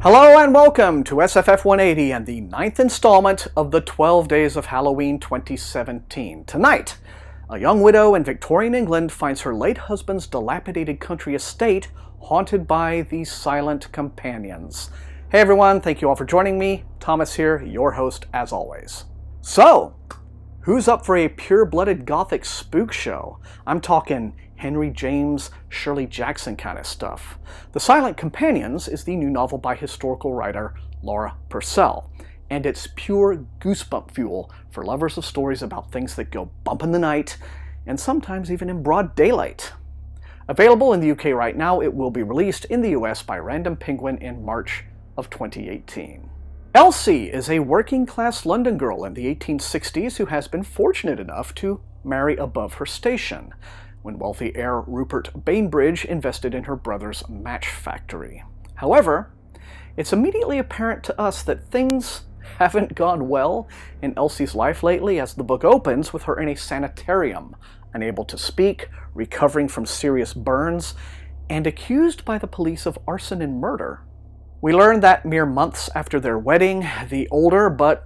Hello and welcome to SFF180 and the 9th installment of the 12 Days of Halloween 2017. Tonight, a young widow in Victorian England finds her late husband's dilapidated country estate haunted by these silent companions. Hey everyone, thank you all for joining me. Thomas here, your host as always. So, who's up for a pure-blooded Gothic spook show? I'm talking Henry James, Shirley Jackson kind of stuff. The Silent Companions is the new novel by historical writer Laura Purcell, and it's pure goosebump fuel for lovers of stories about things that go bump in the night, and sometimes even in broad daylight. Available in the UK right now, it will be released in the US by Random Penguin in March of 2018. Elsie is a working-class London girl in the 1860s who has been fortunate enough to marry above her station, when wealthy heir Rupert Bainbridge invested in her brother's match factory. However, it's immediately apparent to us that things haven't gone well in Elsie's life lately, as the book opens with her in a sanitarium, unable to speak, recovering from serious burns, and accused by the police of arson and murder. We learn that mere months after their wedding, the older but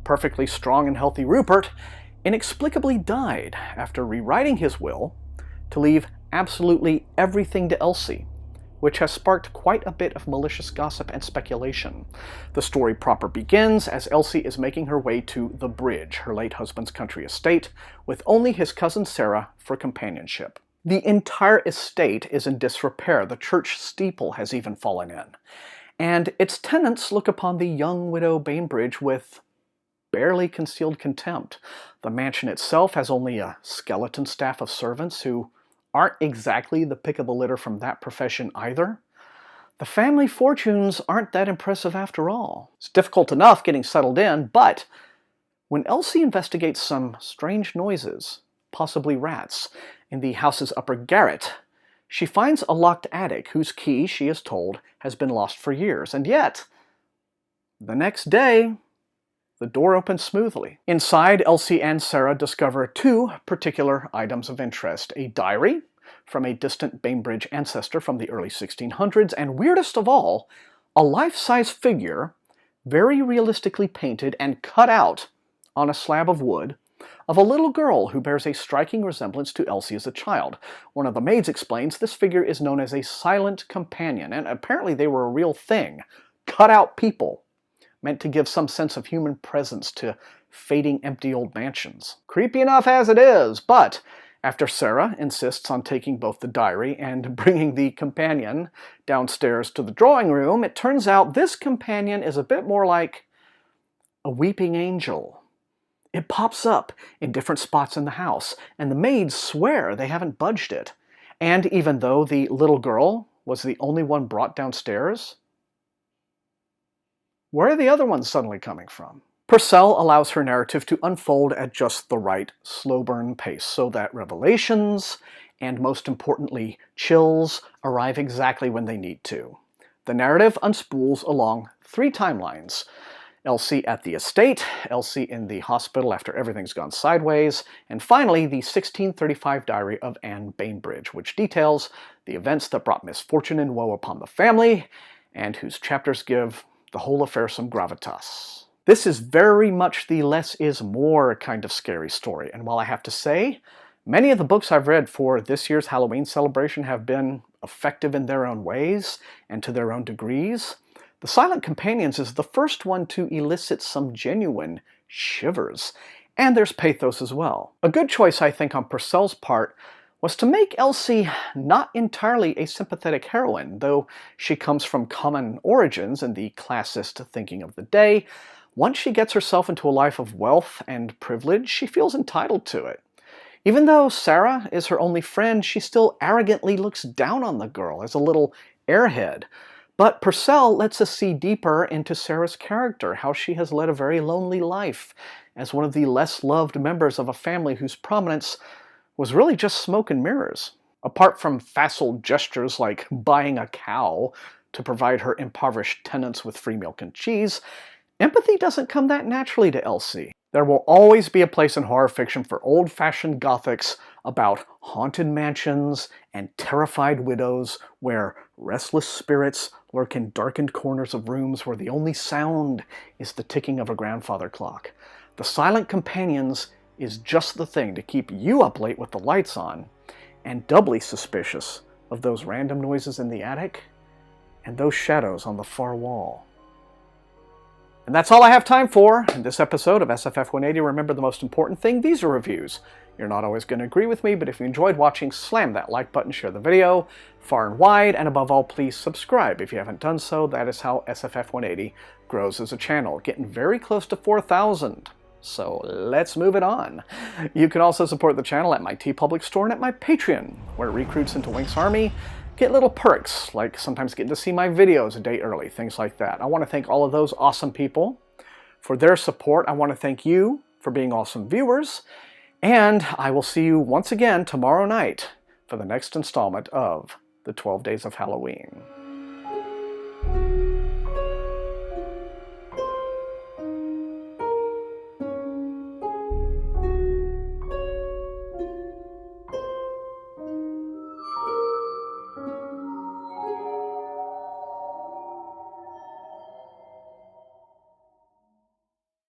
perfectly strong and healthy Rupert inexplicably died after rewriting his will to leave absolutely everything to Elsie, which has sparked quite a bit of malicious gossip and speculation. The story proper begins as Elsie is making her way to the Bridge, her late husband's country estate, with only his cousin Sarah for companionship. The entire estate is in disrepair. The church steeple has even fallen in, and its tenants look upon the young widow Bainbridge with barely concealed contempt. The mansion itself has only a skeleton staff of servants who aren't exactly the pick of the litter from that profession either. The family fortunes aren't that impressive after all. It's difficult enough getting settled in, but when Elsie investigates some strange noises, possibly rats, in the house's upper garret, she finds a locked attic whose key, she is told, has been lost for years. And yet, the next day, the door opens smoothly. Inside, Elsie and Sarah discover two particular items of interest: a diary from a distant Bainbridge ancestor from the early 1600s, and weirdest of all, a life-size figure, very realistically painted and cut out on a slab of wood, of a little girl who bears a striking resemblance to Elsie as a child. One of the maids explains this figure is known as a silent companion, and apparently they were a real thing. Cut-out people, meant to give some sense of human presence to fading empty old mansions. Creepy enough as it is, but after Sarah insists on taking both the diary and bringing the companion downstairs to the drawing room, it turns out this companion is a bit more like a weeping angel. It pops up in different spots in the house, and the maids swear they haven't budged it. And even though the little girl was the only one brought downstairs, where are the other ones suddenly coming from? Purcell allows her narrative to unfold at just the right slow burn pace so that revelations, and most importantly, chills, arrive exactly when they need to. The narrative unspools along three timelines: Elsie at the estate, Elsie in the hospital after everything's gone sideways, and finally the 1635 diary of Anne Bainbridge, which details the events that brought misfortune and woe upon the family, and whose chapters give the whole affair some gravitas. This is very much the less is more kind of scary story, and while I have to say, many of the books I've read for this year's Halloween celebration have been effective in their own ways and to their own degrees, The Silent Companions is the first one to elicit some genuine shivers, and there's pathos as well. A good choice, I think, on Purcell's part was to make Elsie not entirely a sympathetic heroine. Though she comes from common origins in the classist thinking of the day, once she gets herself into a life of wealth and privilege, she feels entitled to it. Even though Sarah is her only friend, she still arrogantly looks down on the girl as a little airhead. But Purcell lets us see deeper into Sarah's character, how she has led a very lonely life as one of the less loved members of a family whose prominence was really just smoke and mirrors. Apart from facile gestures like buying a cow to provide her impoverished tenants with free milk and cheese, empathy doesn't come that naturally to Elsie. There will always be a place in horror fiction for old-fashioned Gothics about haunted mansions and terrified widows where Restless spirits lurk in darkened corners of rooms where the only sound is the ticking of a grandfather clock. The silent companions is just the thing to keep you up late with the lights on, and doubly suspicious of those random noises in the attic and those shadows on the far wall. And that's all I have time for in this episode of SFF180. Remember, the most important thing, these are reviews. You're not always going to agree with me, but if you enjoyed watching, slam that like button, share the video far and wide, and above all, please subscribe if you haven't done so. That is how SFF180 grows as a channel, getting very close to 4,000. So let's move it on. You can also support the channel at my TeePublic store and at my Patreon, where recruits into Wink's Army get little perks, like sometimes getting to see my videos a day early, things like that. I want to thank all of those awesome people for their support. I want to thank you for being awesome viewers, and I will see you once again tomorrow night for the next installment of the 12 Days of Halloween.